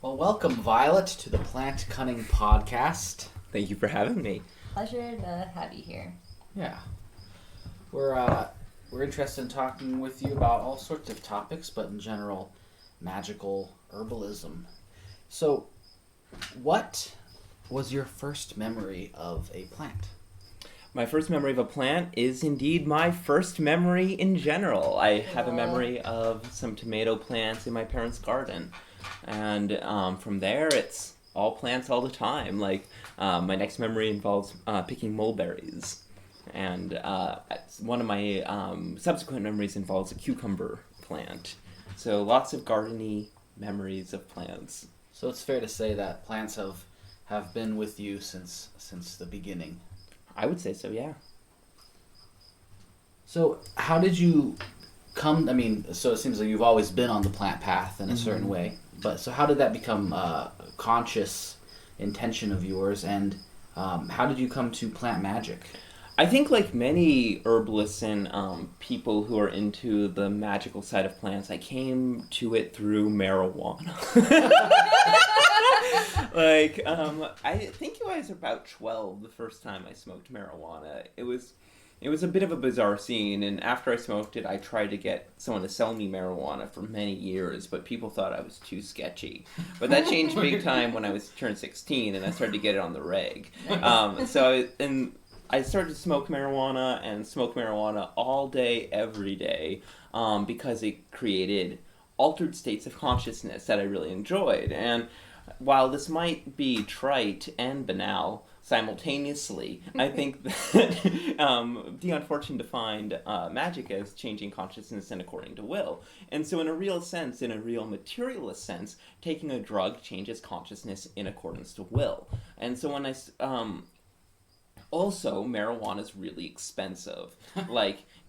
Well, welcome, Violet, to the Plant Cunning Podcast. Thank you for having me. Pleasure to have you here. Yeah. We're interested in talking with you about all sorts of topics, but in general, magical herbalism. So, what was your first memory of a plant? My first memory of a plant is indeed my first memory in general. I have a memory of some tomato plants in my parents' garden. And from there, it's all plants all the time. Like, my next memory involves picking mulberries. And one of my subsequent memories involves a cucumber plant. So lots of garden-y memories of plants. So it's fair to say that plants have been with you since the beginning. I would say so, yeah. So how did you come, so it seems like you've always been on the plant path in a certain way, but so how did that become a conscious intention of yours, and how did you come to plant magic? I think like many herbalists and people who are into the magical side of plants, I came to it through marijuana. I think I was about 12 the first time I smoked marijuana. It was a bit of a bizarre scene, and after I smoked it, I tried to get someone to sell me marijuana for many years, but people thought I was too sketchy. But that changed big time when I turned 16, and I started to get it on the reg. I started to smoke marijuana all day, every day, because it created altered states of consciousness that I really enjoyed. And while this might be trite and banal simultaneously, I think that Deon Fortune defined magic as changing consciousness and according to will. And so in a real sense, in a real materialist sense, taking a drug changes consciousness in accordance to will. And so when also, marijuana is really expensive.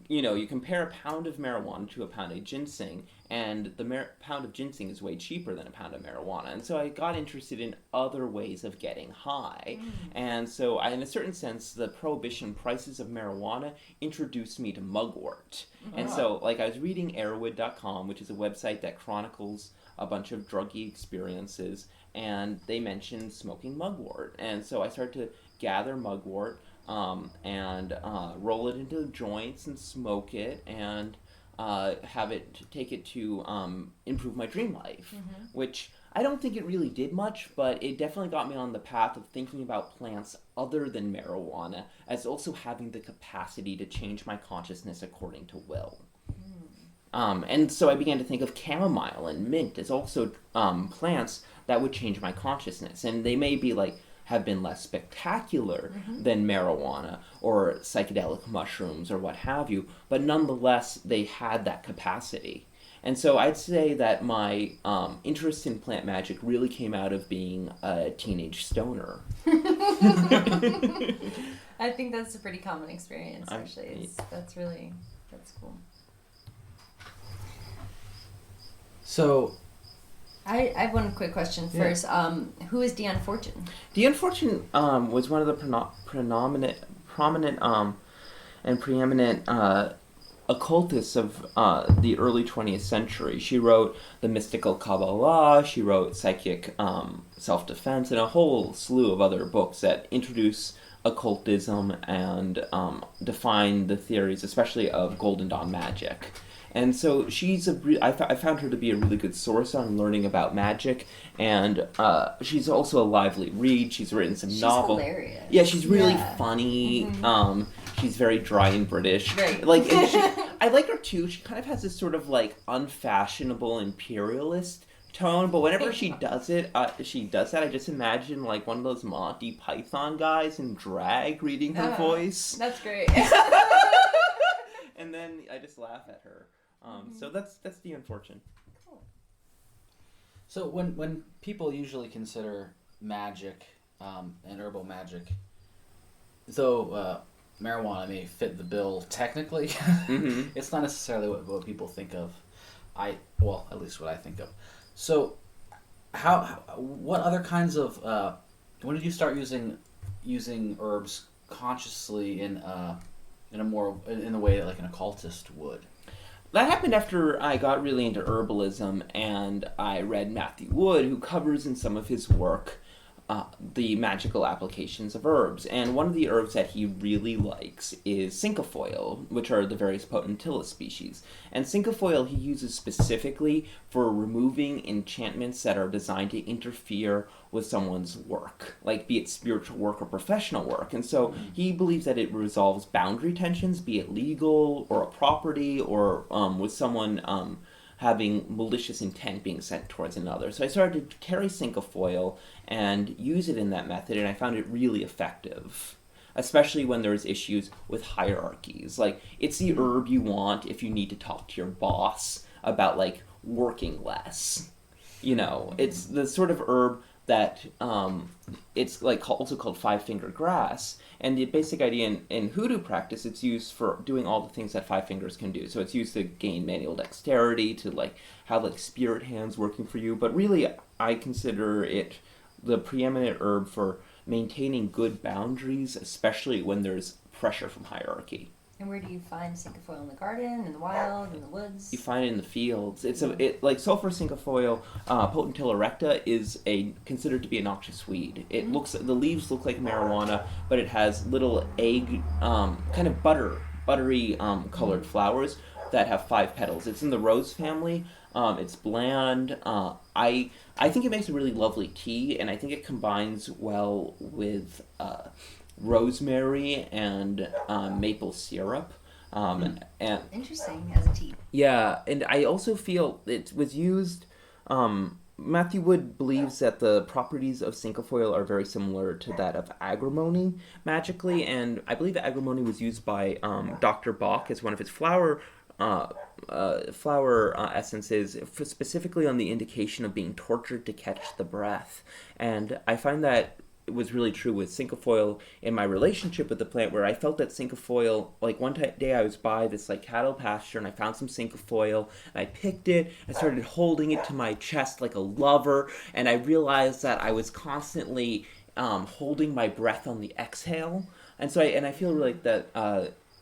You compare a pound of marijuana to a pound of ginseng, and the pound of ginseng is way cheaper than a pound of marijuana. And so I got interested in other ways of getting high. And so, in a certain sense, the prohibition prices of marijuana introduced me to mugwort. And so, I was reading airwood.com, which is a website that chronicles a bunch of druggy experiences, and they mentioned smoking mugwort. And so I started to gather mugwort and roll it into joints and smoke it and take it to improve my dream life, which I don't think it really did much, but it definitely got me on the path of thinking about plants other than marijuana as also having the capacity to change my consciousness according to will. And so I began to think of chamomile and mint as also plants that would change my consciousness. And they may be have been less spectacular than marijuana or psychedelic mushrooms or what have you, but nonetheless, they had that capacity. And so I'd say that my interest in plant magic really came out of being a teenage stoner. I think that's a pretty common experience, actually. That's cool. So, I have one quick question first. Who is Deon Fortune? Deon Fortune was one of the prominent and preeminent occultists of the early 20th century. She wrote The Mystical Kabbalah, she wrote Psychic Self-Defense, and a whole slew of other books that introduce occultism and define the theories, especially of Golden Dawn magic. And so I found her to be a really good source on learning about magic, and she's also a lively read. She's written some novels. She's hilarious. Yeah, she's really funny. She's very dry and British. Right. I like her too. She kind of has this sort of unfashionable imperialist tone, but whenever she does that. I just imagine one of those Monty Python guys in drag reading her voice. That's great. And then I just laugh at her. So that's Deon Fortune. Cool. So when people usually consider magic and herbal magic, though marijuana may fit the bill technically, it's not necessarily what people think of. At least what I think of. So, what other kinds of when did you start using herbs consciously in the way that an occultist would? that happened after I got really into herbalism, and I read Matthew Wood, who covers in some of his work the magical applications of herbs. And one of the herbs that he really likes is cinquefoil, which are the various potentilla species. And cinquefoil he uses specifically for removing enchantments that are designed to interfere with someone's work, like be it spiritual work or professional work. And so he believes that it resolves boundary tensions, be it legal or a property or with someone having malicious intent being sent towards another. So I started to carry cinquefoil and use it in that method, and I found it really effective, especially when there's issues with hierarchies. Like, it's the herb you want if you need to talk to your boss about, like, working less. You know, it's the sort of herb that it's like also called five-finger grass. And the basic idea in hoodoo practice, it's used for doing all the things that five fingers can do. So it's used to gain manual dexterity, to like have like spirit hands working for you. But really, I consider it the preeminent herb for maintaining good boundaries, especially when there's pressure from hierarchy. And where do you find cinquefoil? In the garden, in the wild, in the woods? You find it in the fields. Like sulfur cinquefoil, potentilla recta is considered to be a noxious weed. It looks, the leaves look like marijuana, but it has little egg, kind of buttery colored flowers that have 5 petals. It's in the rose family. It's bland. I think it makes a really lovely tea, and I think it combines well with rosemary and maple syrup. And interesting, as a tea. Yeah, and I also feel it was used. Matthew Wood believes that the properties of cinquefoil are very similar to that of agrimony magically, and I believe agrimony was used by Dr. Bach as one of his flower essences, specifically on the indication of being tortured to catch the breath. And I find that it was really true with cinquefoil in my relationship with the plant, where I felt that cinquefoil, like one day I was by this like cattle pasture and I found some cinquefoil and I picked it, I started holding it to my chest like a lover, and I realized that I was constantly holding my breath on the exhale. And so I feel like that,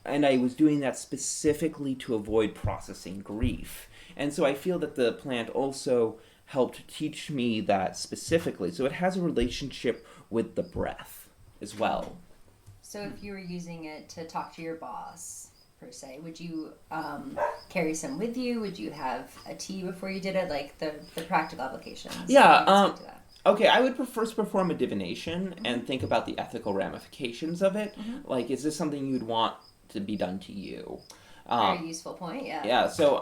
and I was doing that specifically to avoid processing grief. And so I feel that the plant also helped teach me that specifically. So it has a relationship with the breath as well. So if you were using it to talk to your boss, per se, would you carry some with you? Would you have a tea before you did it? Like the practical applications? Yeah, okay, I would first perform a divination and think about the ethical ramifications of it. Like, is this something you'd want to be done to you? Very useful point, yeah. Yeah, so,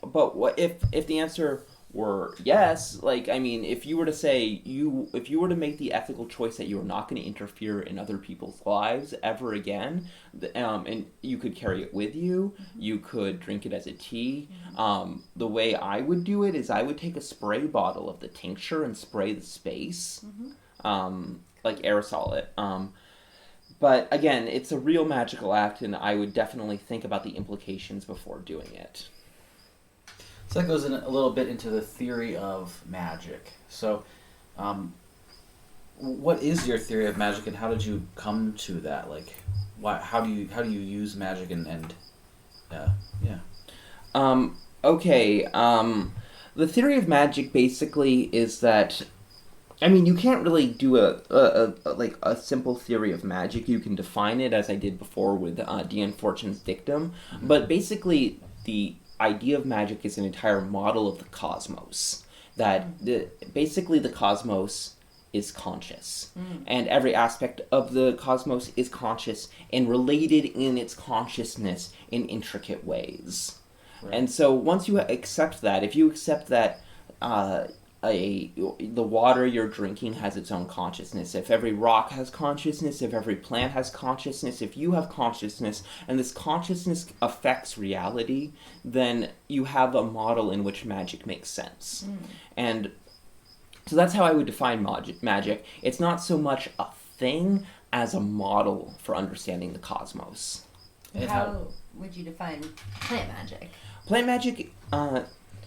but what if the answer were yes, like, I mean, if you were to say, if you were to make the ethical choice that you were not going to interfere in other people's lives ever again, and you could carry it with you, you could drink it as a tea. The way I would do it is I would take a spray bottle of the tincture and spray the space, like aerosol it. But again, it's a real magical act, and I would definitely think about the implications before doing it. So that goes in a little bit into the theory of magic. So, what is your theory of magic, and how did you come to that? Like, how do you use magic and yeah. Okay. The theory of magic basically is that, I mean, you can't really do a simple theory of magic. You can define it as I did before with Deon Fortune's dictum, but basically the idea of magic is an entire model of the cosmos. That basically the cosmos is conscious, and every aspect of the cosmos is conscious and related in its consciousness in intricate ways. Right. And so once you accept that, if you accept that the water you're drinking has its own consciousness, if every rock has consciousness, if every plant has consciousness, if you have consciousness, and this consciousness affects reality, then you have a model in which magic makes sense. And so that's how I would define magic. It's not so much a thing as a model for understanding the cosmos. And how would you define plant magic? Plant magic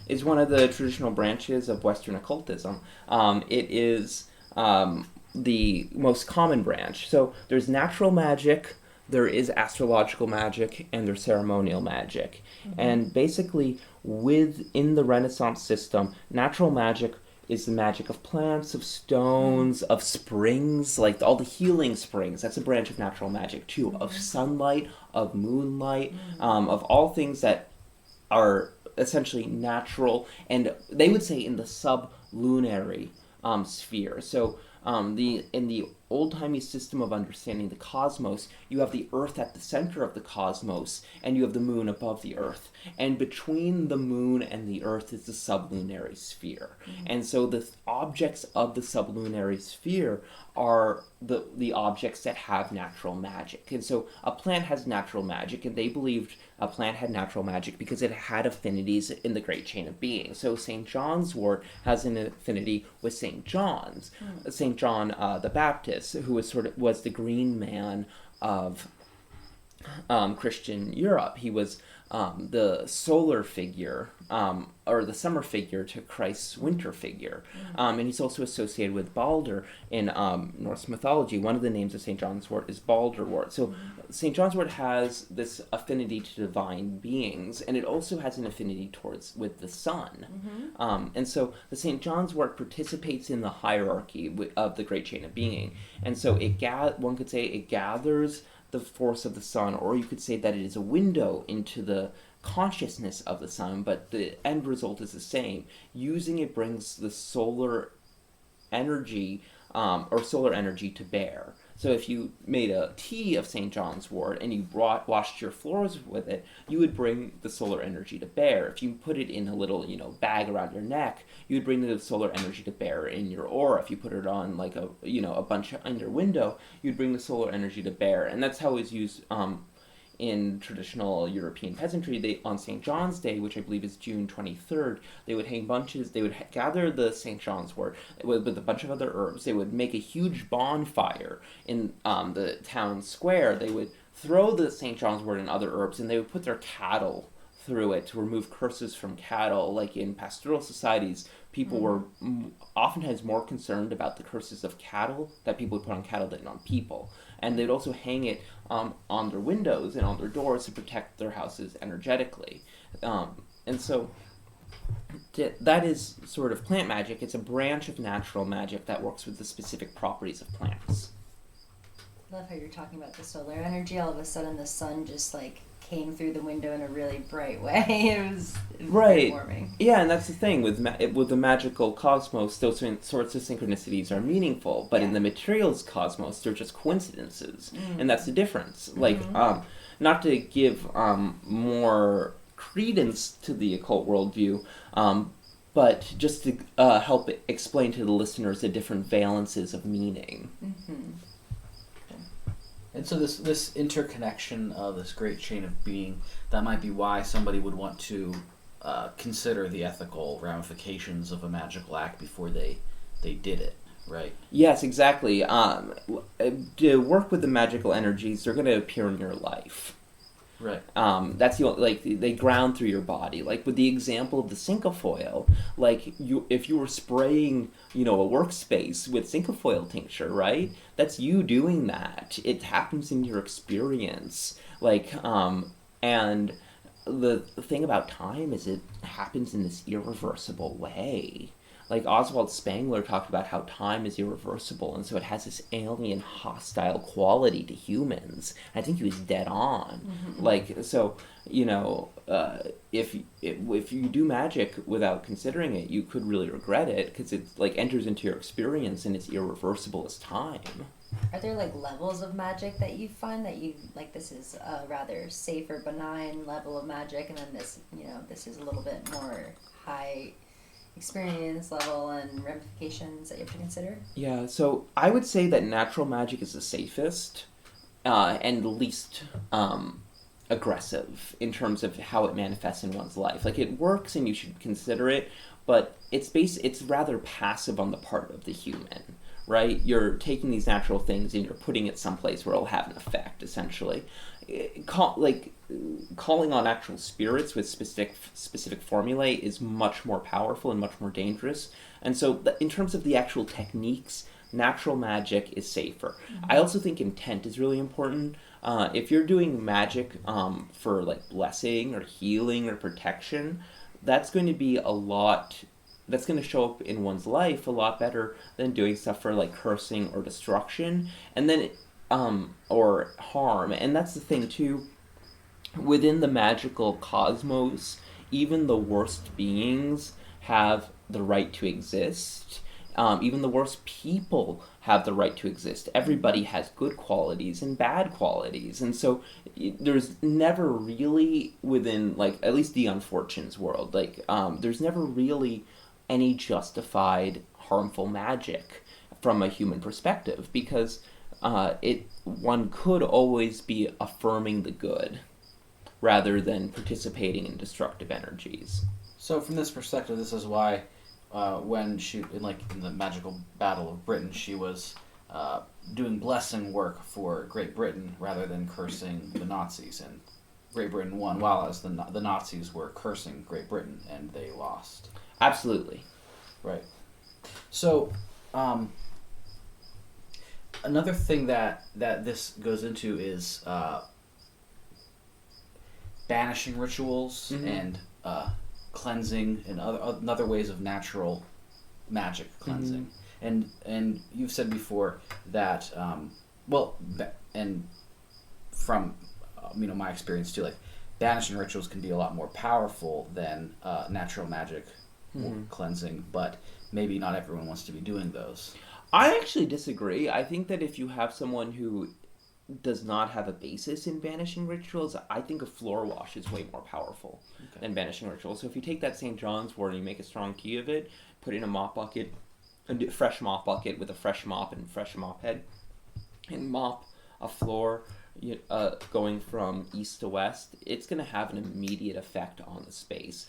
is one of the traditional branches of Western occultism. It is the most common branch. So there's natural magic, there is astrological magic and there's ceremonial magic. And basically, within the Renaissance system, natural magic is the magic of plants, of stones, of springs, like all the healing springs. That's a branch of natural magic too, of sunlight, of moonlight, of all things that are essentially natural, and they would say in the sublunary sphere. So in the old-timey system of understanding the cosmos, you have the Earth at the center of the cosmos, and you have the moon above the Earth. And between the moon and the Earth is the sublunary sphere. And so the objects of the sublunary sphere are the objects that have natural magic. And so a plant has natural magic, and they believed a plant had natural magic because it had affinities in the great chain of being. So St. John's wort has an affinity with St. John's. St. John the Baptist, who was the green man of Christian Europe. He was the solar figure, or the summer figure to Christ's winter figure. And he's also associated with Balder in Norse mythology. One of the names of St. John's wort is Balderwort. So St. John's wort has this affinity to divine beings, and it also has an affinity with the sun. And so the St. John's wort participates in the hierarchy of the great chain of being. And so one could say it gathers the force of the sun, or you could say that it is a window into the consciousness of the sun, but the end result is the same. Using it brings the solar energy, or solar energy to bear. So if you made a tea of St. John's wort and you washed your floors with it, you would bring the solar energy to bear. If you put it in a little, bag around your neck, you would bring the solar energy to bear in your aura. If you put it on like a bunch on your window, you'd bring the solar energy to bear. And that's how it's used in traditional European peasantry. On St. John's Day, which I believe is June 23rd, they would gather the St. John's wort with a bunch of other herbs. They would make a huge bonfire in the town square. They would throw the St. John's wort and other herbs, and they would put their cattle through it to remove curses from cattle. Like in pastoral societies, people were oftentimes more concerned about the curses of cattle that people would put on cattle than on people. And they'd also hang it on their windows and on their doors to protect their houses energetically. And so that is sort of plant magic. It's a branch of natural magic that works with the specific properties of plants. I love how you're talking about the solar energy. All of a sudden the sun just came through the window in a really bright way. It was right. very warming. Yeah, and that's the thing with the magical cosmos. Those sorts of synchronicities are meaningful, but in the materials cosmos, they're just coincidences, and that's the difference. Not to give more credence to the occult worldview, but just to help explain to the listeners the different valences of meaning. And so this interconnection of this great chain of being, that might be why somebody would want to consider the ethical ramifications of a magical act before they did it, right? Yes, exactly. To work with the magical energies, they're going to appear in your life. Right. That's they ground through your body. Like with the example of the cinquefoil, if you were spraying, a workspace with cinquefoil tincture, right? That's you doing that. It happens in your experience. And the thing about time is it happens in this irreversible way. Like Oswald Spengler talked about how time is irreversible, and so it has this alien, hostile quality to humans. I think he was dead on. If you do magic without considering it, you could really regret it because it enters into your experience and it's irreversible as time. Are there levels of magic that you find that you this is a rather safe or benign level of magic, and then this is a little bit more high experience level and ramifications that you have to consider? Yeah, so I would say that natural magic is the safest and the least aggressive in terms of how it manifests in one's life. It works and you should consider it, but it's rather passive on the part of the human, right? You're taking these natural things and you're putting it someplace where it'll have an effect, essentially. Calling on actual spirits with specific formulae is much more powerful and much more dangerous. And so in terms of the actual techniques, natural magic is safer. I also think intent is really important. If you're doing magic for like blessing or healing or protection, that's going to be a lot. That's going to show up in one's life a lot better than doing stuff for like cursing or destruction, and then or harm. And that's the thing too. Within the magical cosmos, even the worst beings have the right to exist. Even the worst people have the right to exist. Everybody has good qualities and bad qualities. And so there's never really, within, like, at least Deon Fortune's world, like, there's never really any justified harmful magic from a human perspective, because one could always be affirming the good rather than participating in destructive energies. So from this perspective, this is why when she, in the magical battle of Britain, she was doing blessing work for Great Britain rather than cursing the Nazis, and Great Britain won, while as the Nazis were cursing Great Britain and they lost. Absolutely. Right. So another thing that this goes into is banishing rituals and cleansing and other ways of natural magic cleansing. And you've said before that and from my experience too, like banishing rituals can be a lot more powerful than natural magic cleansing, but maybe not everyone wants to be doing those. I actually disagree. I think that if you have someone who does not have a basis in banishing rituals, I think a floor wash is way more powerful than banishing rituals. So if you take that St. John's wort and you make a strong tea of it, put it in a mop bucket, a fresh mop bucket with a fresh mop and fresh mop head, and mop a floor going from east to west, it's going to have an immediate effect on the space.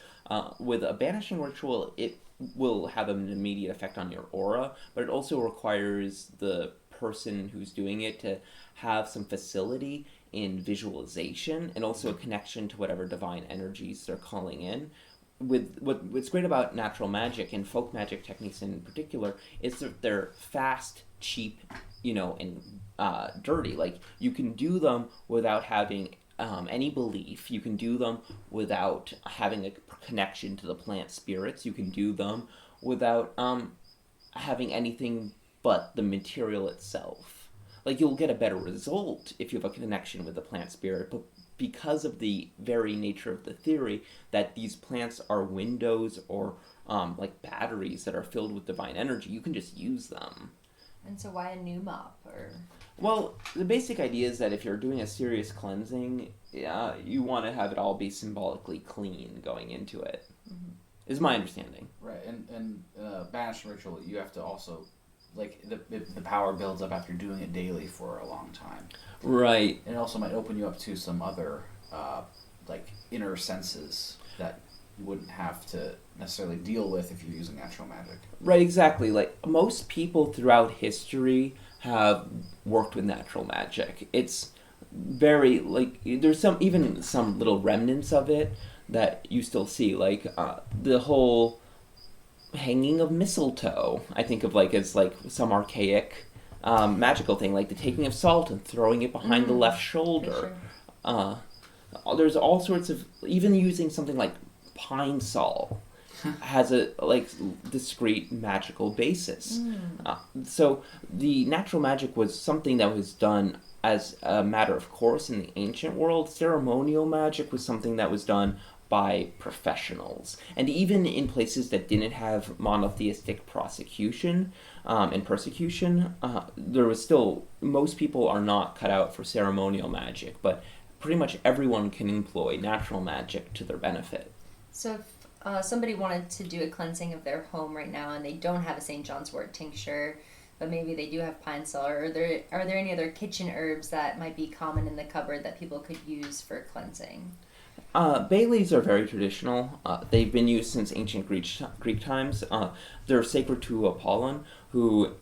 With a banishing ritual, it will have an immediate effect on your aura, but it also requires the person who's doing it to have some facility in visualization and also a connection to whatever divine energies they're calling in. What's great about natural magic and folk magic techniques in particular is that they're fast, cheap, and dirty. Like, you can do them without having any belief. You can do them without having a connection to the plant spirits. You can do them without having anything but the material itself. Like, you'll get a better result if you have a connection with the plant spirit, but because of the very nature of the theory that these plants are windows or like batteries that are filled with divine energy, you can just use them. And so why a new mop? Well, the basic idea is that if you're doing a serious cleansing, you want to have it all be symbolically clean going into it. Is my understanding. Right, and banishing ritual, you have to also, like, the power builds up after doing it daily for a long time. Right. And it also might open you up to some other, like, inner senses that you wouldn't have to necessarily deal with if you're using natural magic. Right, exactly. Like, most people throughout history have worked with natural magic. It's very, like, there's even some little remnants of it that you still see, like the whole hanging of mistletoe, I think of like as like some archaic magical thing, like the taking of salt and throwing it behind the left shoulder. Sure. There's all sorts of, even using something like pine sol has a like discrete magical basis. So the natural magic was something that was done as a matter of course in the ancient world. Ceremonial magic was something that was done by professionals, and even in places that didn't have monotheistic prosecution and persecution, there was still, most people are not cut out for ceremonial magic, but pretty much everyone can employ natural magic to their benefit. So if somebody wanted to do a cleansing of their home right now and they don't have a St. John's wort tincture, but maybe they do have pine sol, are there any other kitchen herbs that might be common in the cupboard that people could use for cleansing? Bay leaves are very traditional. They've been used since ancient Greek times. They're sacred to Apollon, who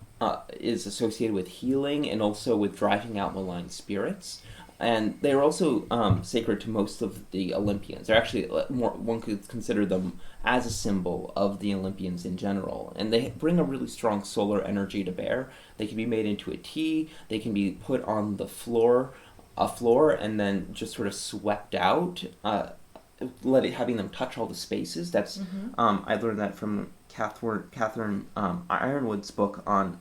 is associated with healing and also with driving out malign spirits. And they're also sacred to most of the Olympians. They're actually one could consider them as a symbol of the Olympians in general. And they bring a really strong solar energy to bear. They can be made into a tea. They can be put on the floor a floor and then just sort of swept out, having them touch all the spaces. That's I learned that from Catherine Ironwood's book on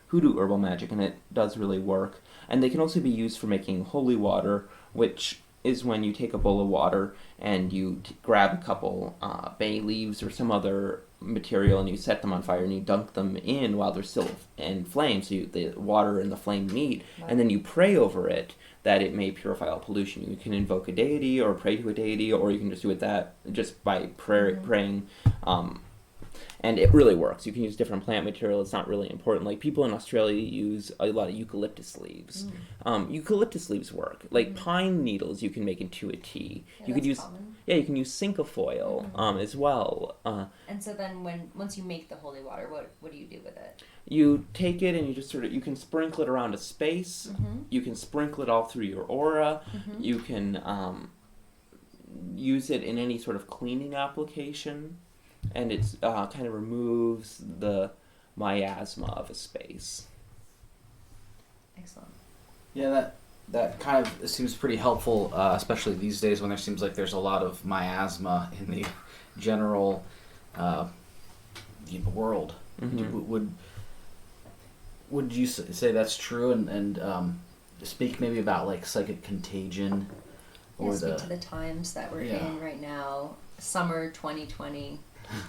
hoodoo herbal magic, and it does really work. And they can also be used for making holy water, which is when you take a bowl of water and you grab a couple bay leaves or some other material and you set them on fire and you dunk them in while they're still in flame, so the water and the flame meet, and then you pray over it that it may purify all pollution. You can invoke a deity or pray to a deity, or you can just do it just by praying. And it really works. You can use different plant material. It's not really important. Like, people in Australia use a lot of eucalyptus leaves. Eucalyptus leaves work. Like, pine needles you can make into a tea. Yeah, you could use common. you can use cinquefoil as well. And so then once you make the holy water, what do you do with it? You take it and you just you can sprinkle it around a space. You can sprinkle it all through your aura. You can use it in any sort of cleaning application. And it's kind of removes the miasma of a space. Excellent. Yeah, that kind of seems pretty helpful, especially these days when there seems like there's a lot of miasma in the general world. Would you say that's true, and speak maybe about like psychic contagion, or speak to the times that we're in right now, summer 2020.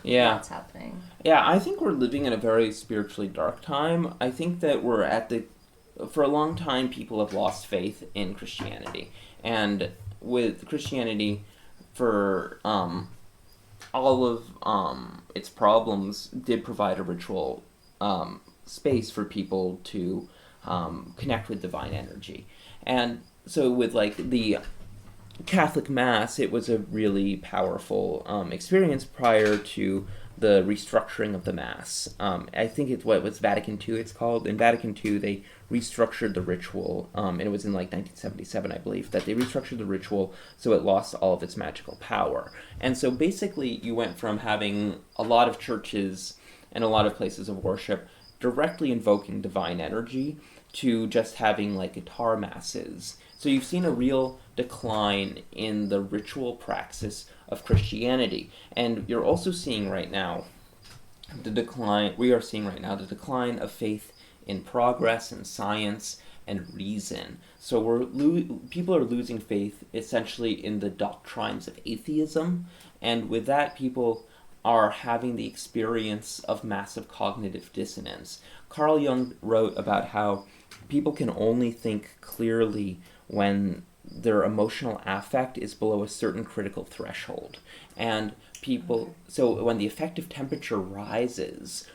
Yeah. What's happening? Yeah, I think we're living in a very spiritually dark time. I think that we're for a long time, people have lost faith in Christianity. And with Christianity, for all of its problems, did provide a ritual space for people to connect with divine energy. And so with like the Catholic Mass, it was a really powerful experience prior to the restructuring of the Mass. I think it's what was Vatican II it's called. In Vatican II, they restructured the ritual, and it was in like 1977, I believe, that they restructured the ritual so it lost all of its magical power. And so basically you went from having a lot of churches and a lot of places of worship directly invoking divine energy to just having like guitar masses. So you've seen a real decline in the ritual praxis of Christianity. And you're also seeing right now the decline of faith in progress and science and reason. So people are losing faith essentially in the doctrines of atheism, and with that people are having the experience of massive cognitive dissonance. Carl Jung wrote about how people can only think clearly when their emotional affect is below a certain critical threshold. And so when the effective temperature rises,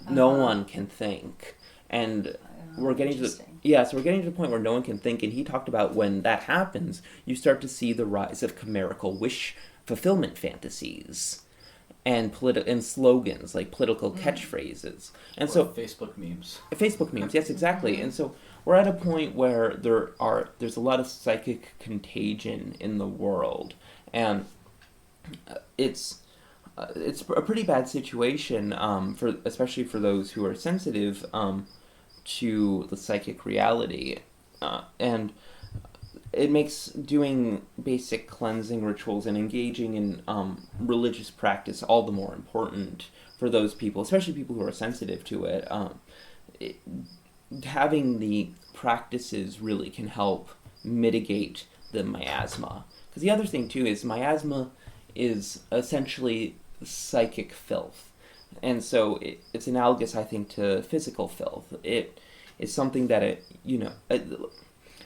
no one can think. And we're getting to the point where no one can think, and he talked about when that happens, you start to see the rise of chimerical wish fulfillment fantasies and slogans like political catchphrases. And so Facebook memes. Yes, exactly. And so we're at a point where there's a lot of psychic contagion in the world, and it's a pretty bad situation especially for those who are sensitive to the psychic reality, and it makes doing basic cleansing rituals and engaging in religious practice all the more important for those people, especially people who are sensitive to it. Having the practices really can help mitigate the miasma. Because the other thing, too, is miasma is essentially psychic filth. And so it's analogous, I think, to physical filth. It is something that,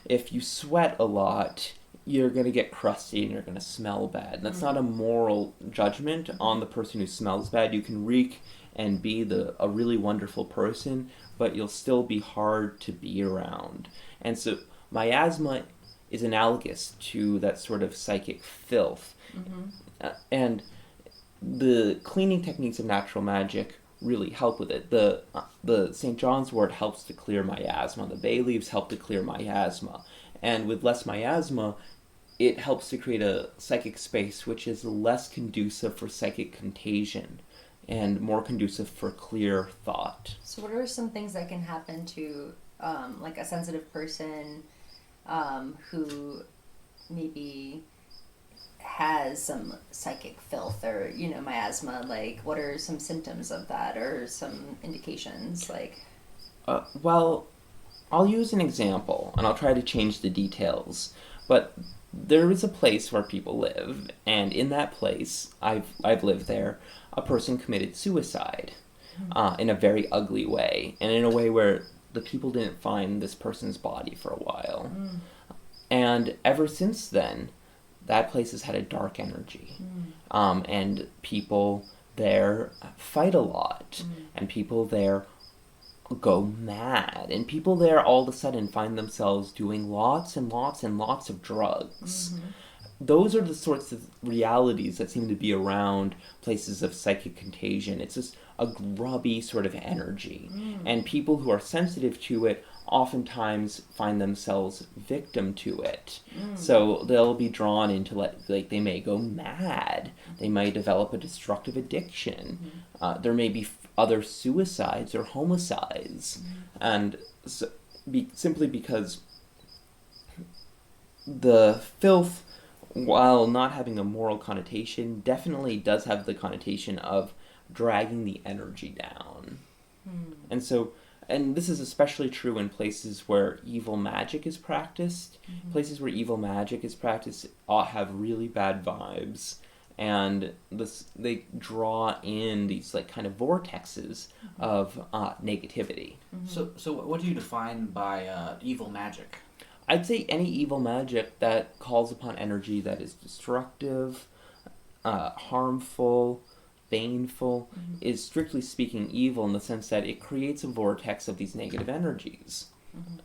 if you sweat a lot, you're going to get crusty and you're going to smell bad. And that's not a moral judgment on the person who smells bad. You can reek and be a really wonderful person, but you'll still be hard to be around. And so miasma is analogous to that sort of psychic filth. And the cleaning techniques of natural magic really help with it. The St. John's wort helps to clear miasma. The bay leaves help to clear miasma. And with less miasma, it helps to create a psychic space which is less conducive for psychic contagion and more conducive for clear thought. So what are some things that can happen to like a sensitive person who maybe has some psychic filth or miasma, like what are some symptoms of that or some indications like? Well, I'll use an example, and I'll try to change the details. But there is a place where people live, and in that place, I've lived there. A person committed suicide, in a very ugly way, and in a way where the people didn't find this person's body for a while. And ever since then, that place has had a dark energy, and people there fight a lot, and people there go mad, and people there all of a sudden find themselves doing lots and lots and lots of drugs. Those are the sorts of realities that seem to be around places of psychic contagion. It's just a grubby sort of energy, and people who are sensitive to it oftentimes find themselves victim to it. So they'll be drawn into, like they may go mad, they might develop a destructive addiction, there may be other suicides or homicides, and so, simply because the filth, while not having a moral connotation, definitely does have the connotation of dragging the energy down. And so, and this is especially true in places where evil magic is practiced. Places where evil magic is practiced have really bad vibes, and they draw in these like kind of vortexes of negativity. So what do you define by evil magic? I'd say any evil magic that calls upon energy that is destructive, harmful, baneful, is strictly speaking evil in the sense that it creates a vortex of these negative energies.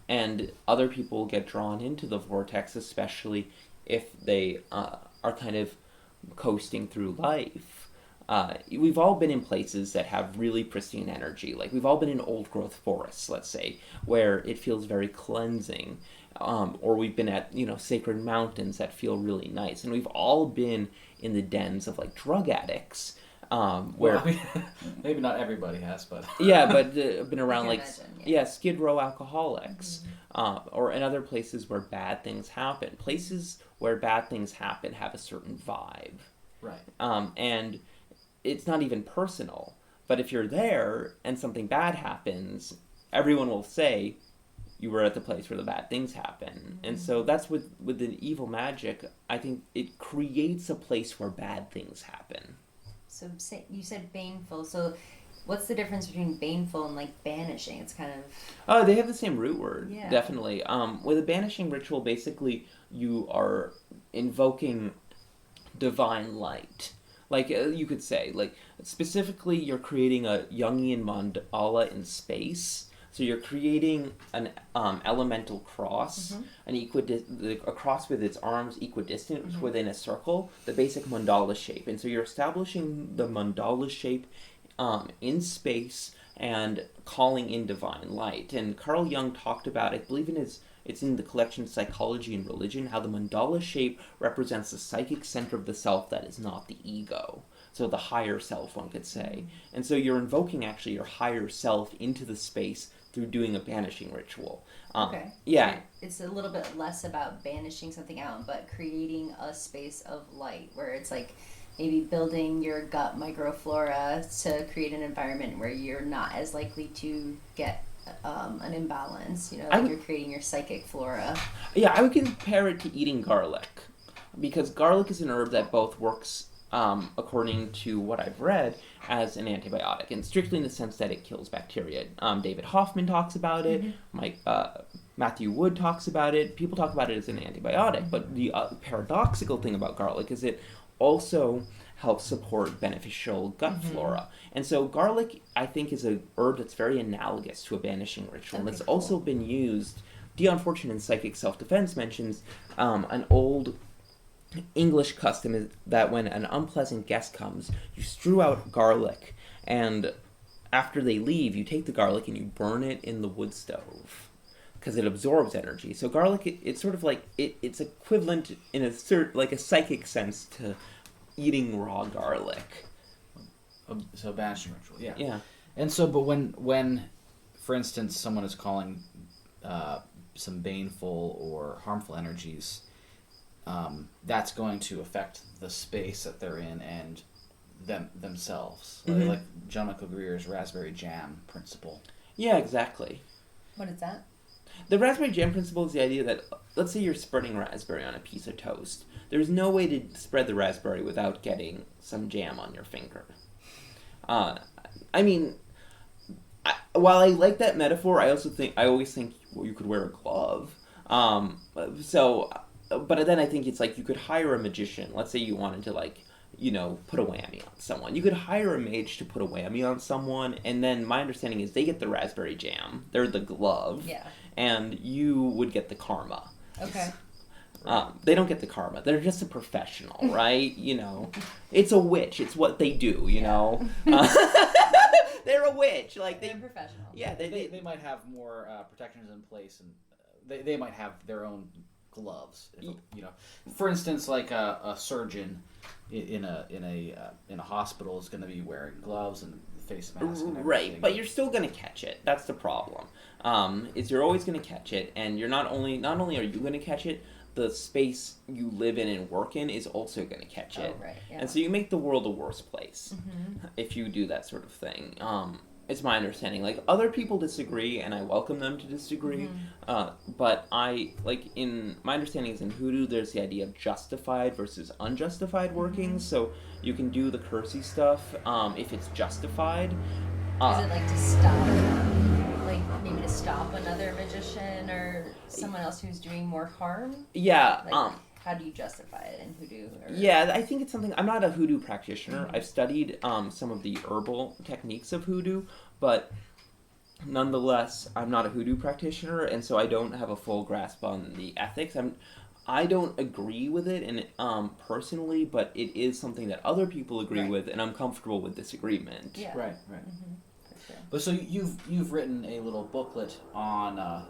And other people get drawn into the vortex, especially if they are kind of coasting through life. We've all been in places that have really pristine energy. Like we've all been in old growth forests, let's say, where it feels very cleansing. Or we've been at, sacred mountains that feel really nice. And we've all been in the dens of like drug addicts, where Well, I mean, maybe not everybody has, but yeah, but been around like imagine, Skid Row alcoholics, or in other places where bad things happen. Places where bad things happen have a certain vibe, right. And it's not even personal. But if you're there and something bad happens, everyone will say you were at the place where the bad things happen. And so that's with the evil magic. I think it creates a place where bad things happen. So you said baneful. So what's the difference between baneful and like banishing? It's kind of... Oh, they have the same root word, Yeah. definitely. With a banishing ritual, basically you are invoking divine light. Like you could say, like specifically you're creating a Jungian mandala in space. So you're creating an elemental cross, a cross with its arms equidistant within a circle, the basic mandala shape. And so you're establishing the mandala shape in space and calling in divine light. And Carl Jung talked about, I believe it's in the collection Psychology and Religion, how the mandala shape represents the psychic center of the self that is not the ego. So the higher self, one could say. And so you're invoking actually your higher self into the space through doing a banishing ritual. Okay. Yeah. So it's a little bit less about banishing something out, but creating a space of light where it's like maybe building your gut microflora to create an environment where you're not as likely to get an imbalance. You're creating your psychic flora. Yeah, I would compare it to eating garlic, because garlic is an herb that both works, according to what I've read, as an antibiotic, and strictly in the sense that it kills bacteria. David Hoffman talks about it. Matthew Wood talks about it. People talk about it as an antibiotic, but the paradoxical thing about garlic is it also helps support beneficial gut flora. And so garlic, I think, is a herb that's very analogous to a banishing ritual, and it's also been used. Deon Fortune in Psychic Self-Defense mentions an old English custom is that when an unpleasant guest comes, you strew out garlic, and after they leave, you take the garlic and you burn it in the wood stove because it absorbs energy. So garlic, it's sort of like it's equivalent in a psychic sense to eating raw garlic. So banishing ritual, yeah. Yeah. And so, but when for instance, someone is calling some baneful or harmful energies, that's going to affect the space that they're in and themselves. Mm-hmm. Like John Michael Greer's raspberry jam principle. Yeah, exactly. What is that? The raspberry jam principle is the idea that, let's say you're spreading raspberry on a piece of toast. There's no way to spread the raspberry without getting some jam on your finger. I mean, while I like that metaphor, I always think you could wear a glove. But then I think it's like you could hire a magician. Let's say you wanted to put a whammy on someone. You could hire a mage to put a whammy on someone, and then my understanding is they get the raspberry jam. They're the glove. Yeah. And you would get the karma. Okay. They don't get the karma. They're just a professional, right? It's a witch. It's what they do, They're a witch. They're professional. Yeah, They might have more protections in place, and they might have their own gloves. For instance, like a surgeon in a hospital is going to be wearing gloves and face mask and everything. Right, but you're still going to catch it. That's the problem. Is you're always going to catch it, and you're not only are you going to catch it, the space you live in and work in is also going to catch it. Oh, right, yeah. And so you make the world a worse place if you do that sort of thing. It's my understanding. Other people disagree, and I welcome them to disagree. But in my understanding is in hoodoo, there's the idea of justified versus unjustified workings. So you can do the cursey stuff if it's justified. Is it to stop, maybe to stop another magician or someone else who's doing more harm? Yeah. How do you justify it in hoodoo? Yeah, I think it's something. I'm not a hoodoo practitioner. I've studied some of the herbal techniques of hoodoo, but nonetheless, I'm not a hoodoo practitioner, and so I don't have a full grasp on the ethics. I don't agree with it, and personally, but it is something that other people agree with, and I'm comfortable with disagreement. Yeah. Right. For sure. But so you've written a little booklet on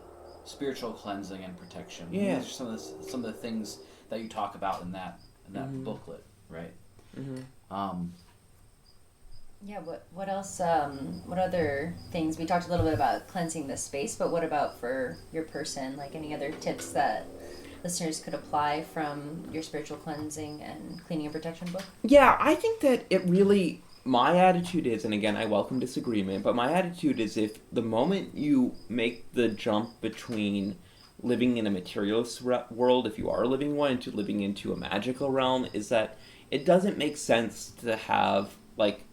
spiritual cleansing and protection. Yeah. These are some of the things that you talk about in that booklet, right? Yeah. What else? What other things? We talked a little bit about cleansing the space, but what about for your person? Any other tips that listeners could apply from your spiritual cleansing and cleaning and protection book? Yeah, I think that it really. My attitude is, and again, I welcome disagreement, but my attitude is if the moment you make the jump between living in a materialist world, if you are living one, into living into a magical realm, is that it doesn't make sense to have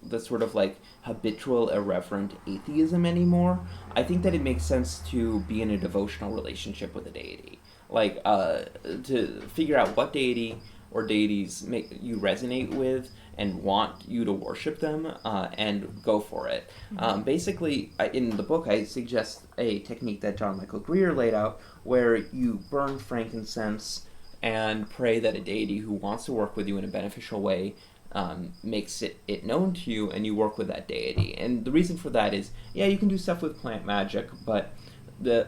the sort of habitual irreverent atheism anymore. I think that it makes sense to be in a devotional relationship with a deity. To figure out what deity or deities make you resonate with and want you to worship them, and go for it. Basically, in the book, I suggest a technique that John Michael Greer laid out, where you burn frankincense and pray that a deity who wants to work with you in a beneficial way makes it known to you, and you work with that deity. And the reason for that is, you can do stuff with plant magic, but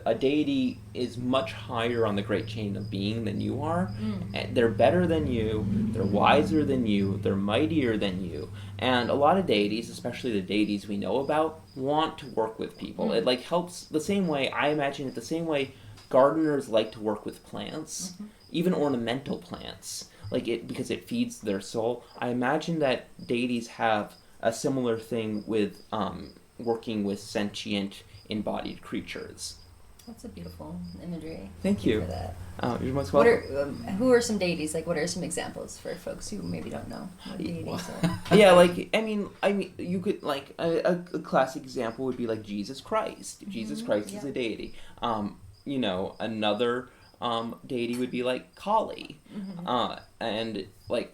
a deity is much higher on the great chain of being than you are. And they're better than you, they're wiser than you, they're mightier than you. And a lot of deities, especially the deities we know about, want to work with people. It helps the same way, I imagine it the same way gardeners like to work with plants, even ornamental plants, because it feeds their soul. I imagine that deities have a similar thing with working with sentient embodied creatures. That's a beautiful imagery. Thank you. For that. You're most welcome. Who are some deities? What are some examples for folks who maybe don't know what deities are? Yeah, I mean, you could a classic example would be Jesus Christ. Jesus Christ is a deity. Another deity would be Kali, and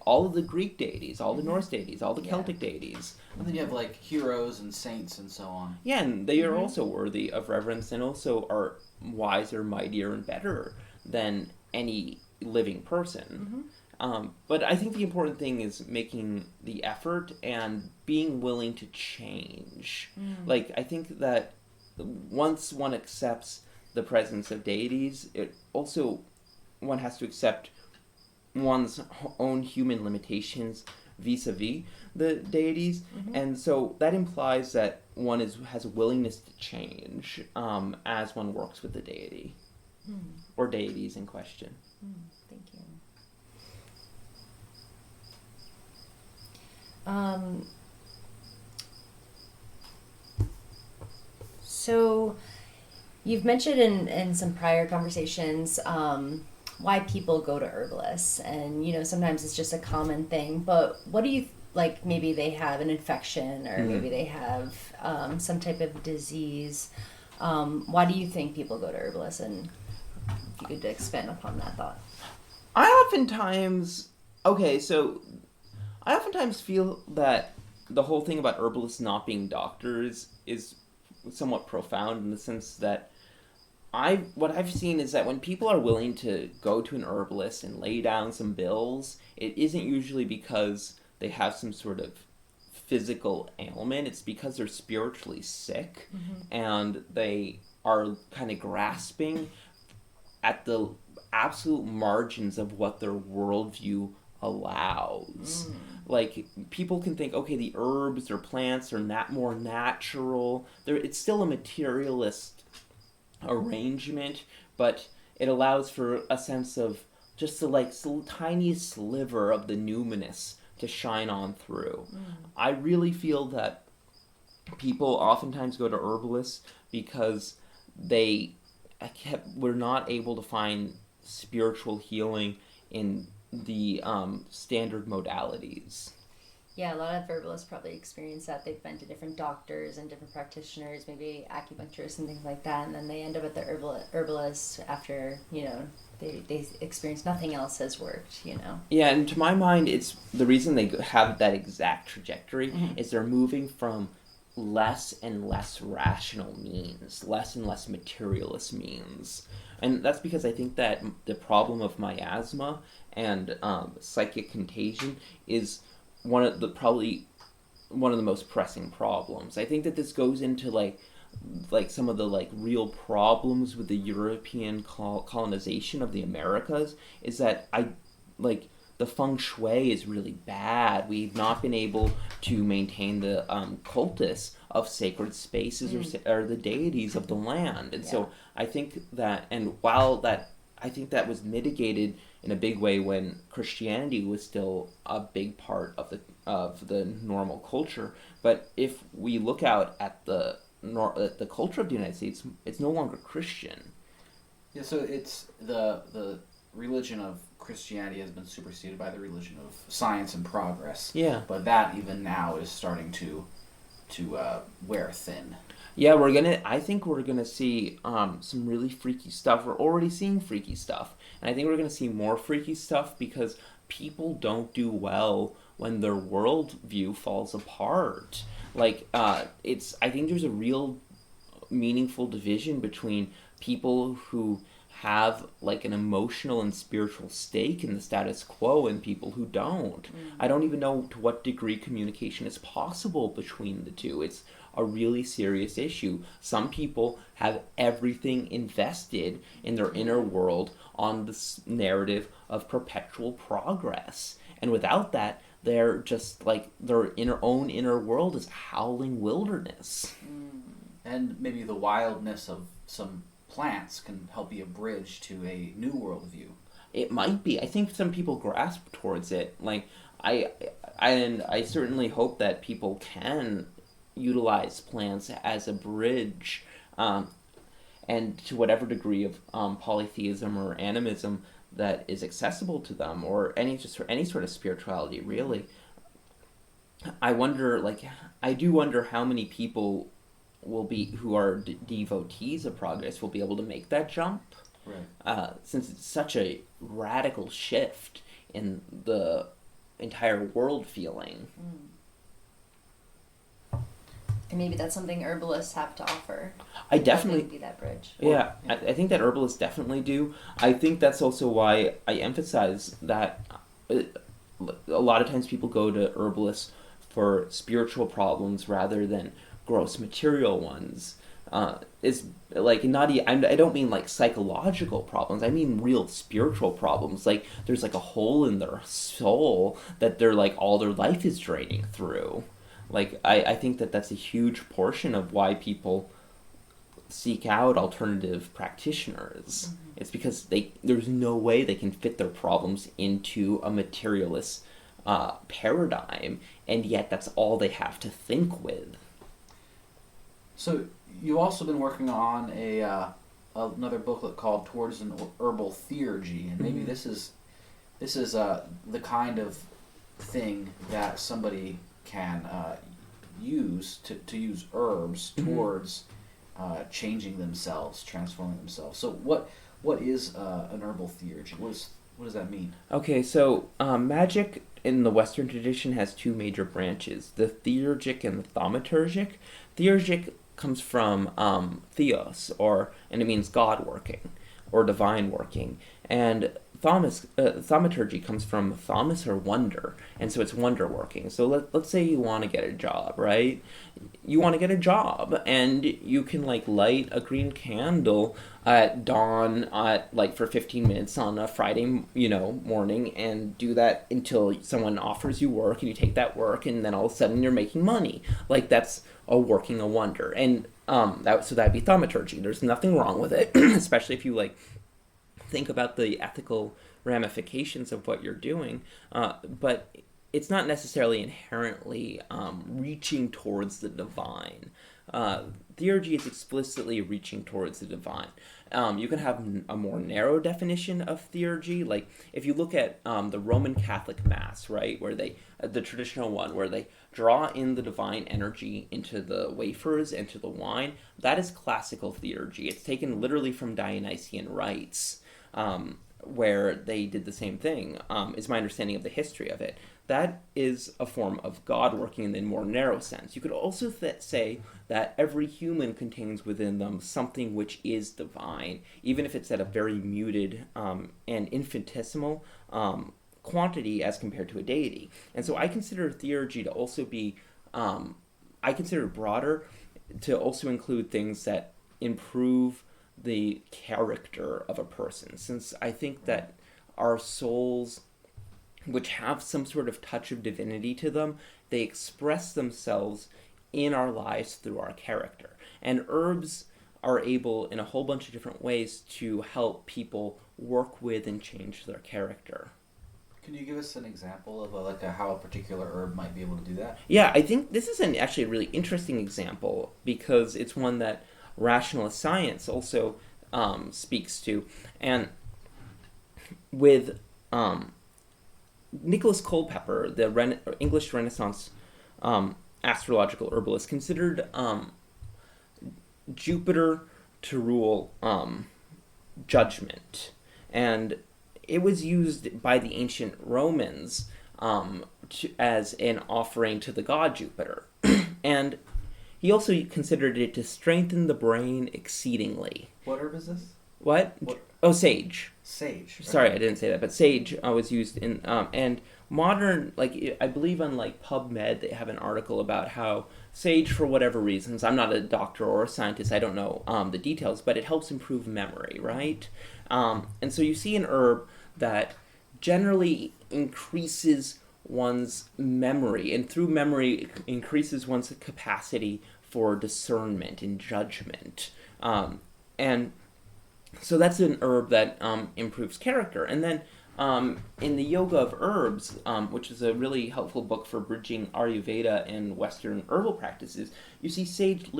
all of the Greek deities, all the Norse deities, all the Celtic deities. And then you have heroes and saints and so on. Yeah, and they are also worthy of reverence and also are wiser, mightier, and better than any living person. But I think the important thing is making the effort and being willing to change. I think that once one accepts the presence of deities, one has to accept one's own human limitations vis-a-vis the deities, and so that implies that one has a willingness to change as one works with the deity. or deities in question. Thank you. So you've mentioned in some prior conversations why people go to herbalists, and sometimes it's just a common thing, but what do you like? Maybe they have an infection, or maybe they have some type of disease. Why do you think people go to herbalists? And if you could expand upon that thought. I oftentimes feel that the whole thing about herbalists not being doctors is somewhat profound, in the sense that what I've seen is that when people are willing to go to an herbalist and lay down some bills, it isn't usually because they have some sort of physical ailment. It's because they're spiritually sick, and they are kind of grasping at the absolute margins of what their worldview allows. Like, people can think, okay, the herbs or plants are more natural. It's still a materialist arrangement, but it allows for a sense of just the tiniest sliver of the numinous to shine on through. I really feel that people oftentimes go to herbalists because were not able to find spiritual healing in the standard modalities. Yeah, a lot of herbalists probably experience that. They've been to different doctors and different practitioners, maybe acupuncturists and things like that, and then they end up at the herbalist after, they experience nothing else has worked, Yeah, and to my mind, it's the reason they have that exact trajectory is they're moving from less and less rational means, less and less materialist means. And that's because I think that the problem of miasma and psychic contagion is probably one of the most pressing problems. I think that this goes into like some of the real problems with the European colonization of the Americas, is that the feng shui is really bad. We've not been able to maintain the cultus of sacred spaces or the deities of the land. And so I think that, and while I think that was mitigated in a big way when Christianity was still a big part of the normal culture. But if we look out at the culture of the United States, it's no longer Christian. Yeah, so it's the religion of Christianity has been superseded by the religion of science and progress. Yeah. But that even now is starting to wear thin. Yeah, I think we're gonna see some really freaky stuff. We're already seeing freaky stuff, and I think we're gonna see more freaky stuff because people don't do well when their worldview falls apart. I think there's a real meaningful division between people who have an emotional and spiritual stake in the status quo and people who don't. I don't even know to what degree communication is possible between the two. It's a really serious issue. Some people have everything invested in their inner world on this narrative of perpetual progress. And without that, they're just their own inner world is howling wilderness. And maybe the wildness of some plants can help be a bridge to a new worldview. It might be. I think some people grasp towards it. I certainly hope that people can utilize plants as a bridge, and to whatever degree of polytheism or animism that is accessible to them, or any sort of spirituality, really. I do wonder how many people who are devotees of progress will be able to make that jump, right? Since it's such a radical shift in the entire world feeling. And maybe that's something herbalists have to offer. I definitely be that bridge. Yeah, I think that herbalists definitely do. I think that's also why I emphasize that a lot of times people go to herbalists for spiritual problems rather than gross material ones. I don't mean psychological problems. I mean real spiritual problems. There's a hole in their soul that they're all their life is draining through. I think that's a huge portion of why people seek out alternative practitioners. It's because there's no way they can fit their problems into a materialist paradigm, and yet that's all they have to think with. So you've also been working on another booklet called Towards an Herbal Theurgy, and maybe this is the kind of thing that somebody can use to use herbs towards changing themselves, transforming themselves. So what is an herbal theurgy? What does that mean? Okay, so magic in the Western tradition has two major branches, the theurgic and the thaumaturgic. Theurgic comes from theos, and it means God working, or divine working. And thaumaturgy comes from thaumas, or wonder, and so it's wonder working. So let's say you want to get a job, right? You want to get a job, and you can light a green candle at dawn for 15 minutes on a Friday morning, and do that until someone offers you work, and you take that work, and then all of a sudden you're making money. That's a working a wonder. And that'd be thaumaturgy. There's nothing wrong with it, especially if you think about the ethical ramifications of what you're doing, but it's not necessarily inherently reaching towards the divine. Theurgy is explicitly reaching towards the divine. You can have a more narrow definition of theurgy, if you look at the Roman Catholic Mass, right, where the traditional one, where they draw in the divine energy into the wafers and to the wine. That is classical theurgy. It's taken literally from Dionysian rites, where they did the same thing, is my understanding of the history of it. That is a form of God working in the more narrow sense. You could also say that every human contains within them something which is divine, even if it's at a very muted and infinitesimal quantity as compared to a deity. And so I consider theurgy to also be, I consider it broader, to also include things that improve the character of a person, since I think that our souls, which have some sort of touch of divinity to them, they express themselves in our lives through our character. And herbs are able, in a whole bunch of different ways, to help people work with and change their character. Can you give us an example of how a particular herb might be able to do that? Yeah, I think this is actually a really interesting example, because it's one that rationalist science also speaks to. And with Nicholas Culpeper, the English Renaissance astrological herbalist, considered Jupiter to rule judgment. And it was used by the ancient Romans as an offering to the god Jupiter. And he also considered it to strengthen the brain exceedingly. What herb is this? What? Oh, sage. Sage. Right? Sorry, I didn't say that, but sage was used in, and modern, I believe on PubMed, they have an article about how sage, for whatever reasons, I'm not a doctor or a scientist, I don't know the details, but it helps improve memory, right? And so you see an herb that generally increases one's memory, and through memory increases one's capacity for discernment and judgment. And so that's an herb that improves character. And then in the Yoga of Herbs, which is a really helpful book for bridging Ayurveda and Western herbal practices, you see sage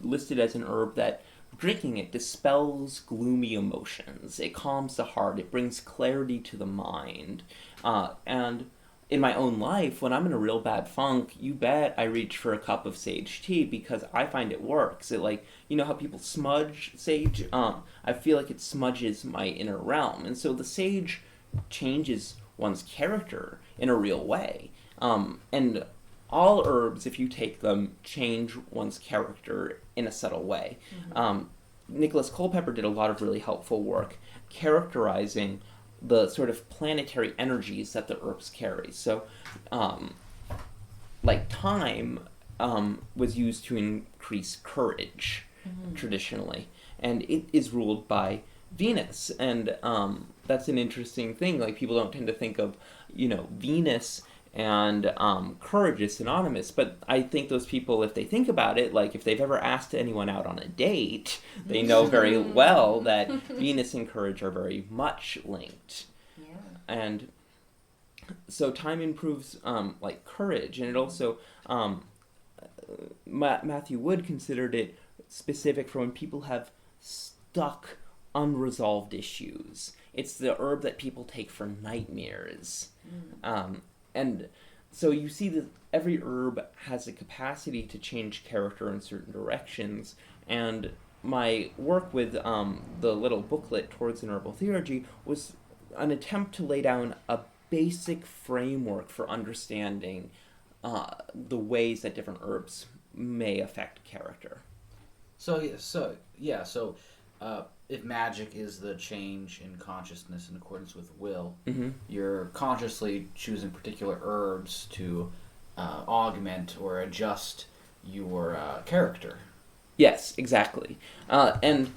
listed as an herb that drinking it dispels gloomy emotions. It calms the heart. It brings clarity to the mind. And in my own life, when I'm in a real bad funk, you bet I reach for a cup of sage tea, because I find it works. It you know how people smudge sage? I feel like it smudges my inner realm. And so the sage changes one's character in a real way. And all herbs, if you take them, change one's character in a subtle way. Mm-hmm. Nicholas Culpeper did a lot of really helpful work characterizing the sort of planetary energies that the herbs carry. So, thyme was used to increase courage, traditionally, and it is ruled by Venus, and that's an interesting thing. People don't tend to think of, Venus and courage is synonymous. But I think those people, if they think about it, like if they've ever asked anyone out on a date, they know very well that Venus and courage are very much linked. Yeah. And so time improves like courage, and it also Matthew Wood considered it specific for when people have stuck unresolved issues. It's the herb that people take for nightmares. And so you see that every herb has a capacity to change character in certain directions, and my work with the little booklet Towards an Herbal Theurgy was an attempt to lay down a basic framework for understanding the ways that different herbs may affect character. So if magic is the change in consciousness in accordance with will, you're consciously choosing particular herbs to augment or adjust your character. Yes, exactly. And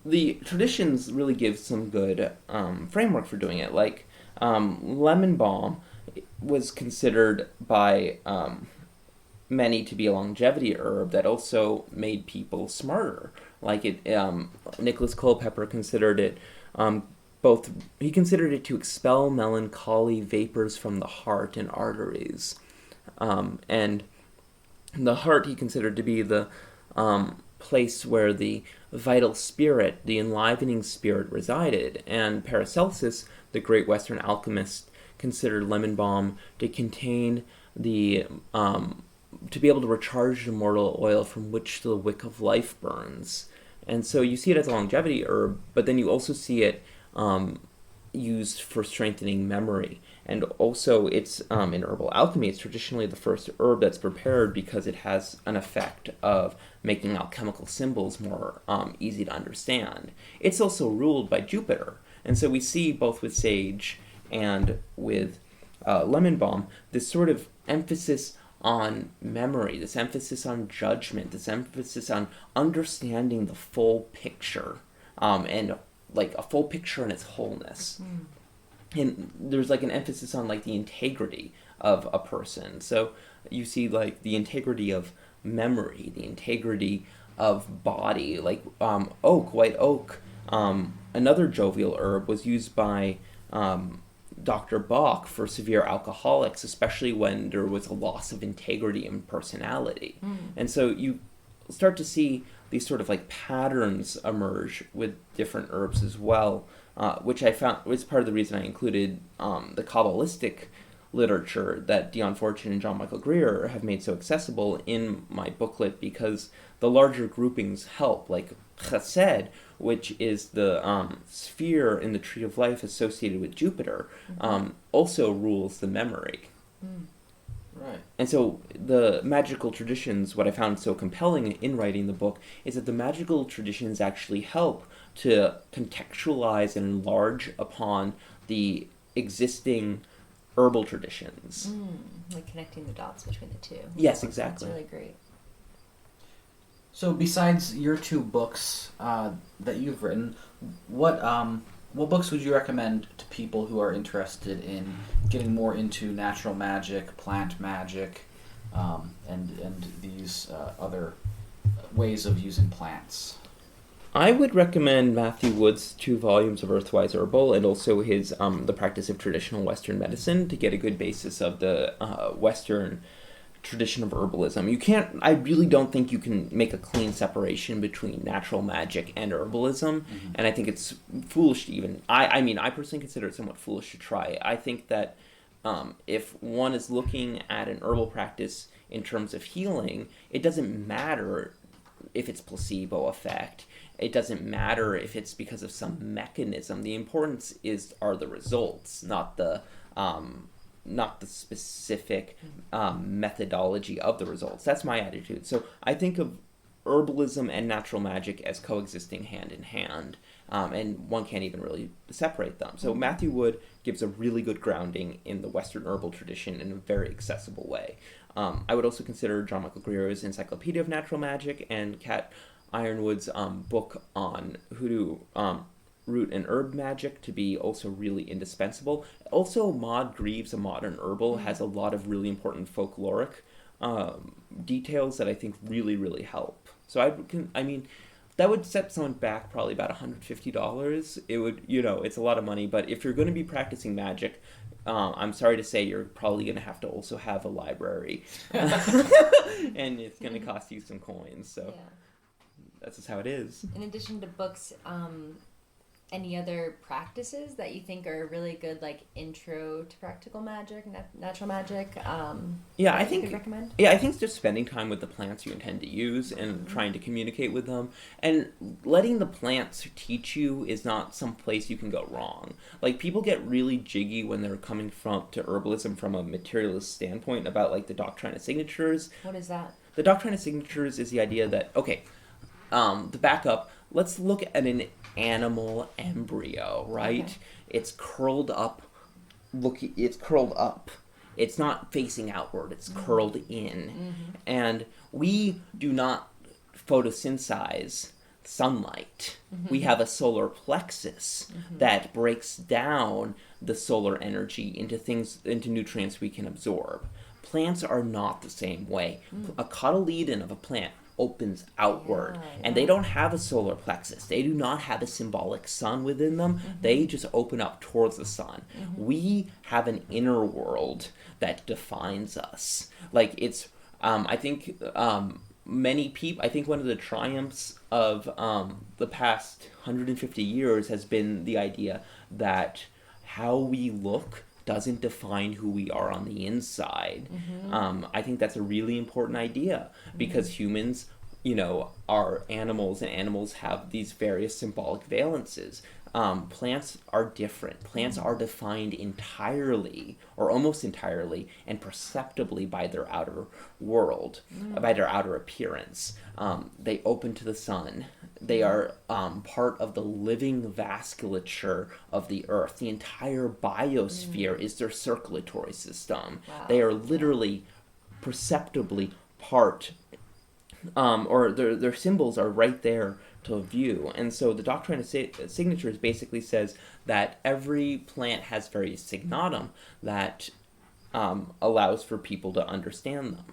the traditions really give some good framework for doing it. Like lemon balm was considered by many to be a longevity herb that also made people smarter. Like it, Nicholas Culpeper considered it he considered it to expel melancholy vapors from the heart and arteries. And the heart he considered to be the place where the vital spirit, the enlivening spirit, resided. And Paracelsus, the great Western alchemist, considered lemon balm to contain the to be able to recharge the mortal oil from which the wick of life burns. And so you see it as a longevity herb, but then you also see it used for strengthening memory. And also it's in herbal alchemy, it's traditionally the first herb that's prepared because it has an effect of making alchemical symbols more easy to understand. It's also ruled by Jupiter. And so we see both with sage and with lemon balm this sort of emphasis on memory, this emphasis on judgment, this emphasis on understanding the full picture, and like a full picture in its wholeness. And there's like an emphasis on like the integrity of a person. So you see like the integrity of memory, the integrity of body, like white oak, another jovial herb, was used by Dr. Bach for severe alcoholics, especially when there was a loss of integrity and personality. And so you start to see these sort of like patterns emerge with different herbs as well, which I found was part of the reason I included the Kabbalistic literature that Deon Fortune and John Michael Greer have made so accessible in my booklet, because the larger groupings help, like Chesed, which is the sphere in the Tree of Life associated with Jupiter, also rules the memory. Right. And so the magical traditions, what I found so compelling in writing the book, is that the magical traditions actually help to contextualize and enlarge upon the existing herbal traditions. Like connecting the dots between the two. Yes, exactly. That's really great. So besides your two books that you've written, what books would you recommend to people who are interested in getting more into natural magic, plant magic, and these other ways of using plants? I would recommend Matthew Wood's 2 volumes of Earthwise Herbal, and also his The Practice of Traditional Western Medicine, to get a good basis of the Western tradition of herbalism. I really don't think you can make a clean separation between natural magic and herbalism, and I think it's foolish to even, I mean, I personally consider it somewhat foolish to try. I think that if one is looking at an herbal practice in terms of healing, it doesn't matter if it's placebo effect. It doesn't matter if it's because of some mechanism. The importance are the results, not the specific methodology of the results. That's my attitude. So I think of herbalism and natural magic as coexisting hand in hand, and one can't even really separate them. So Matthew Wood gives a really good grounding in the Western herbal tradition in a very accessible way. I would also consider John Michael Greer's Encyclopedia of Natural Magic and Kat Ironwood's book on hoodoo root and herb magic to be also really indispensable. Also, Maud Greaves, a modern herbal, has a lot of really important folkloric details that I think really, really help. So I mean, that would set someone back probably about $150. It would, it's a lot of money, but if you're going to be practicing magic, I'm sorry to say you're probably going to have to also have a library. And it's going to cost you some coins, so that's just how it is. In addition to books, any other practices that you think are really good, like intro to practical magic, natural magic? I think you could recommend. Yeah, I think it's just spending time with the plants you intend to use and trying to communicate with them, and letting the plants teach you is not some place you can go wrong. Like, people get really jiggy when they're coming to herbalism from a materialist standpoint about like the doctrine of signatures. What is that? The doctrine of signatures is the idea that, okay, to back up, let's look at an animal embryo, right? Okay. It's curled up. It's curled up. It's not facing outward. It's curled in. And we do not photosynthesize sunlight. We have a solar plexus that breaks down the solar energy into nutrients we can absorb. Plants are not the same way. A cotyledon of a plant opens outward, and they don't have a solar plexus. They do not have a symbolic sun within them. They just open up towards the sun. We have an inner world that defines us. Like, it's I think many people, I think one of the triumphs of the past 150 years has been the idea that how we look doesn't define who we are on the inside. I think that's a really important idea, because humans, are animals, and animals have these various symbolic valences. Plants are different. Plants are defined entirely, or almost entirely, and perceptibly by their outer world, by their outer appearance. They open to the sun. They are part of the living vasculature of the earth. The entire biosphere is their circulatory system. Wow. They are literally perceptibly part, or their symbols are right there to view. And so the doctrine of signatures basically says that every plant has various signatum that allows for people to understand them.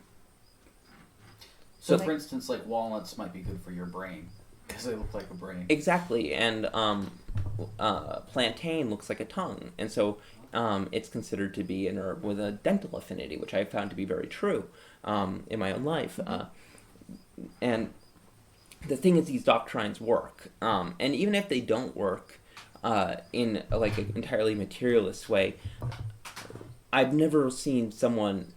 So for instance, like walnuts might be good for your brain, because they look like a brain. Exactly, and plantain looks like a tongue, and so it's considered to be an herb with a dental affinity, which I found to be very true in my own life. And the thing is, these doctrines work, and even if they don't work in like an entirely materialist way, I've never seen someone.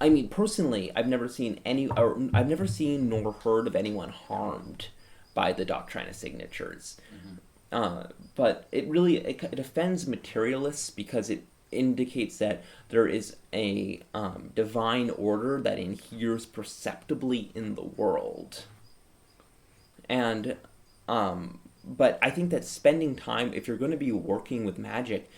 I mean, personally, I've never seen nor heard of anyone harmed by the doctrine of signatures. But it offends materialists, because it indicates that there is a divine order that inheres perceptibly in the world. And but I think that spending time, if you're going to be working with magic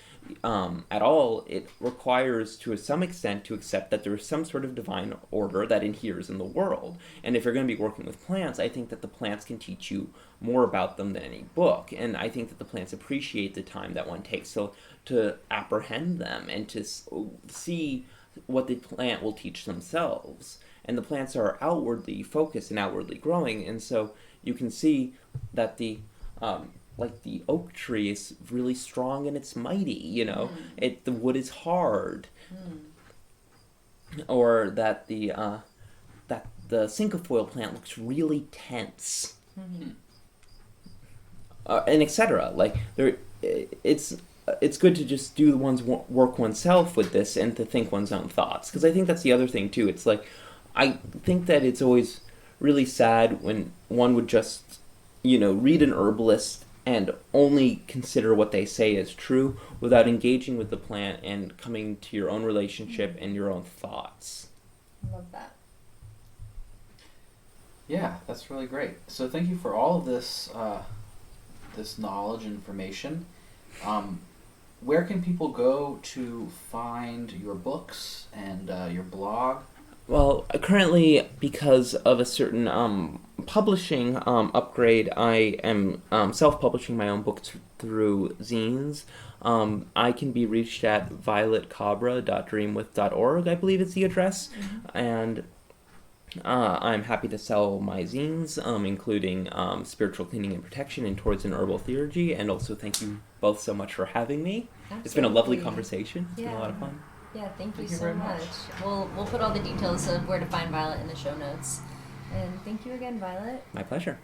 at all, it requires to some extent to accept that there is some sort of divine order that inheres in the world. And if you're going to be working with plants, I think that the plants can teach you more about them than any book. And I think that the plants appreciate the time that one takes to apprehend them and to see what the plant will teach themselves. And the plants are outwardly focused and outwardly growing, and so you can see that the oak tree is really strong and it's mighty, the wood is hard. Or that the cinquefoil plant looks really tense. And etc. Like, it's good to just do work oneself with this, and to think one's own thoughts, because I think that's the other thing too. It's like, I think that it's always really sad when one would just read an herbalist and only consider what they say as true without engaging with the plant and coming to your own relationship and your own thoughts. I love that. Yeah, that's really great. So thank you for all of this this knowledge and information. Where can people go to find your books and your blog? Well, currently, because of a certain publishing upgrade, I am self-publishing my own books through zines. I can be reached at violetcabra.dreamwith.org, I believe is the address, and I'm happy to sell my zines, including Spiritual Cleaning and Protection and Towards an Herbal Theurgy, and also thank you both so much for having me. Absolutely. It's been a lovely conversation. It's been a lot of fun. Yeah, thank you Thank you so very much. much. We'll put all the details of where to find Violet in the show notes. And thank you again, Violet. My pleasure.